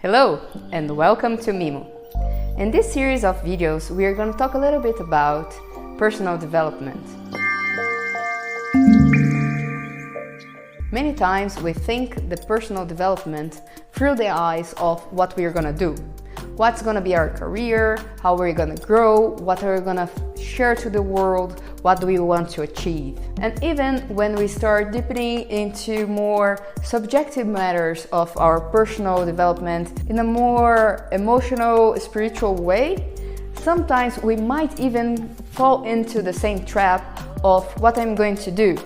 Hello and welcome to Mimoo. In this series of videos, we are going to talk a little bit about personal development. Many times we think the personal development through the eyes of what we are going to do. What's going to be our career, how we're going to grow, what are we going to share to the world, what do we want to achieve. And even when we start deepening into more subjective matters of our personal development in a more emotional, spiritual way, sometimes we might even fall into the same trap of what I'm going to do,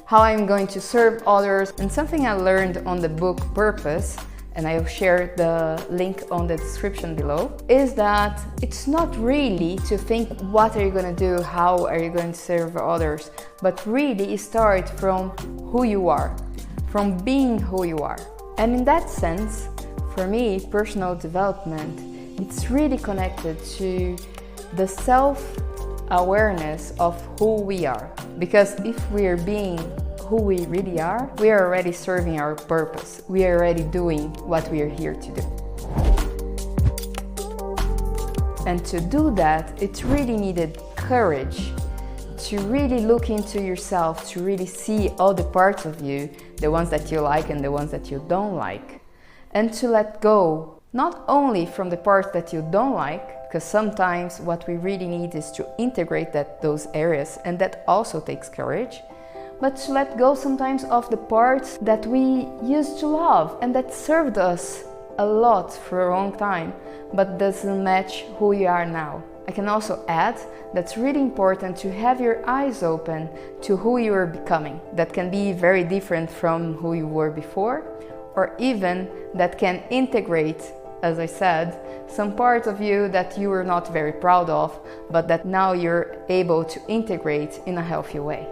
how I'm going to serve others. And something I learned on the book Purpose, and I'll share the link on the description below, is that it's not really to think what are you going to do, how are you going to serve others, but really start from who you are, from being who you are. And in that sense, for me, personal development, it's really connected to the self-awareness of who we are. Because if we're being who we really are, we are already serving our purpose. We are already doing what we are here to do. And to do that, it's really needed courage to really look into yourself, to really see all the parts of you, the ones that you like and the ones that you don't like, and to let go, not only from the parts that you don't like, because sometimes what we really need is to integrate those areas, and that also takes courage, but to let go sometimes of the parts that we used to love and that served us a lot for a long time, but doesn't match who you are now. I can also add that's really important to have your eyes open to who you are becoming. That can be very different from who you were before, or even that can integrate, as I said, some parts of you that you were not very proud of, but that now you're able to integrate in a healthy way.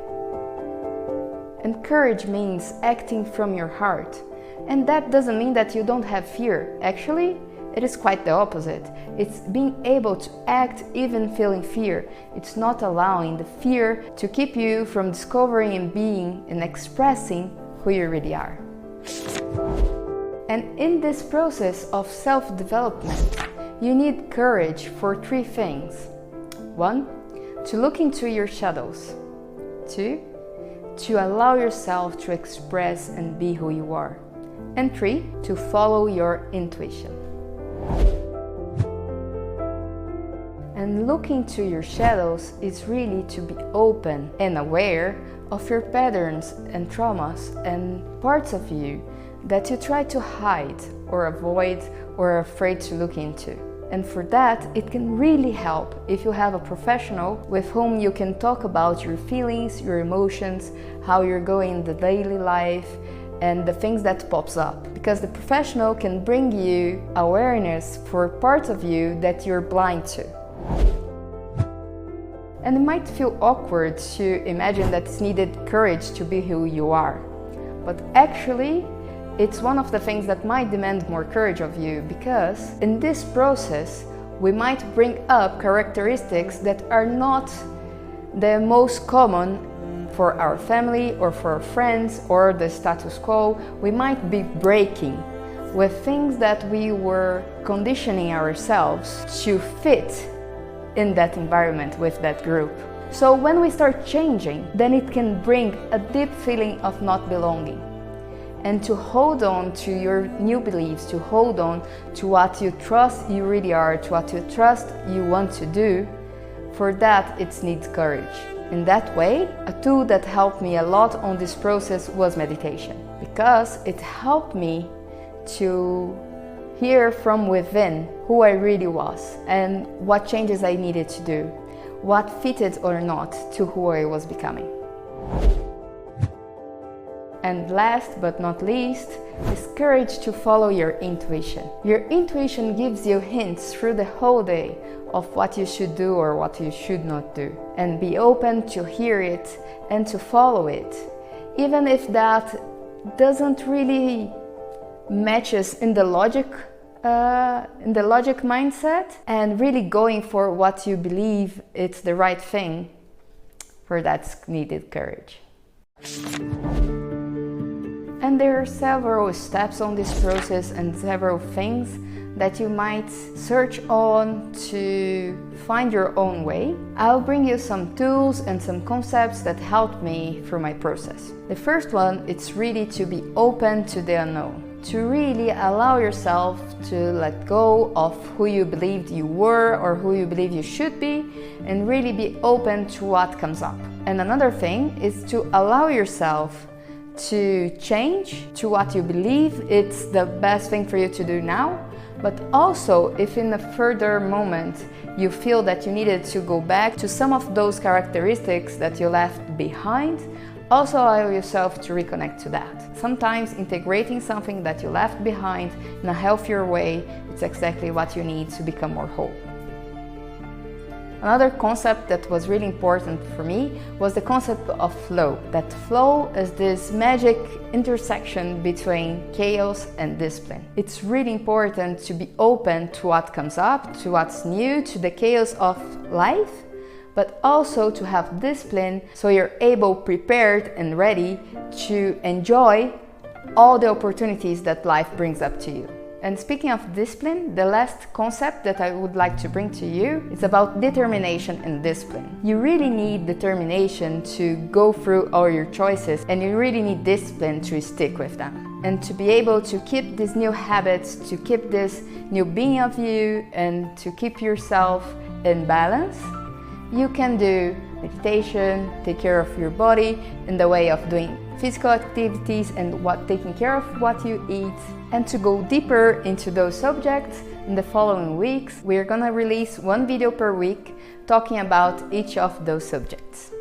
And courage means acting from your heart. And that doesn't mean that you don't have fear. Actually, it is quite the opposite. It's being able to act even feeling fear. It's not allowing the fear to keep you from discovering and being and expressing who you really are. And in this process of self-development, you need courage for 3 things. 1, to look into your shadows. 2, to allow yourself to express and be who you are. And 3, to follow your intuition. And looking to your shadows is really to be open and aware of your patterns and traumas and parts of you that you try to hide or avoid or are afraid to look into. And for that, it can really help if you have a professional with whom you can talk about your feelings, your emotions, how you're going in the daily life, and the things that pops up. Because the professional can bring you awareness for parts of you that you're blind to. And it might feel awkward to imagine that it's needed courage to be who you are. But actually, it's one of the things that might demand more courage of you, because in this process we might bring up characteristics that are not the most common for our family or for our friends or the status quo. We might be breaking with things that we were conditioning ourselves to fit in that environment with that group. So when we start changing, then it can bring a deep feeling of not belonging. And to hold on to your new beliefs, to hold on to what you trust you really are, to what you trust you want to do, for that it needs courage. In that way, a tool that helped me a lot on this process was meditation, because it helped me to hear from within who I really was and what changes I needed to do, what fitted or not to who I was becoming. And last but not least, is courage to follow your intuition. Your intuition gives you hints through the whole day of what you should do or what you should not do. And be open to hear it and to follow it, even if that doesn't really matches in the logic mindset, and really going for what you believe it's the right thing. For that's needed courage. And there are several steps on this process and several things that you might search on to find your own way. I'll bring you some tools and some concepts that helped me through my process. The first one, it's really to be open to the unknown, to really allow yourself to let go of who you believed you were or who you believe you should be, and really be open to what comes up. And another thing is to allow yourself to change to what you believe it's the best thing for you to do now. But also, if in a further moment you feel that you needed to go back to some of those characteristics that you left behind, also allow yourself to reconnect to that. Sometimes integrating something that you left behind in a healthier way, it's exactly what you need to become more whole. Another concept that was really important for me was the concept of flow. That flow is this magic intersection between chaos and discipline. It's really important to be open to what comes up, to what's new, to the chaos of life, but also to have discipline so you're able, prepared and ready to enjoy all the opportunities that life brings up to you. And speaking of discipline, the last concept that I would like to bring to you is about determination and discipline. You really need determination to go through all your choices, and you really need discipline to stick with them. And to be able to keep these new habits, to keep this new being of you, and to keep yourself in balance, you can do meditation, take care of your body in the way of doing physical activities and taking care of what you eat. And to go deeper into those subjects, in the following weeks, we're gonna release one video per week talking about each of those subjects.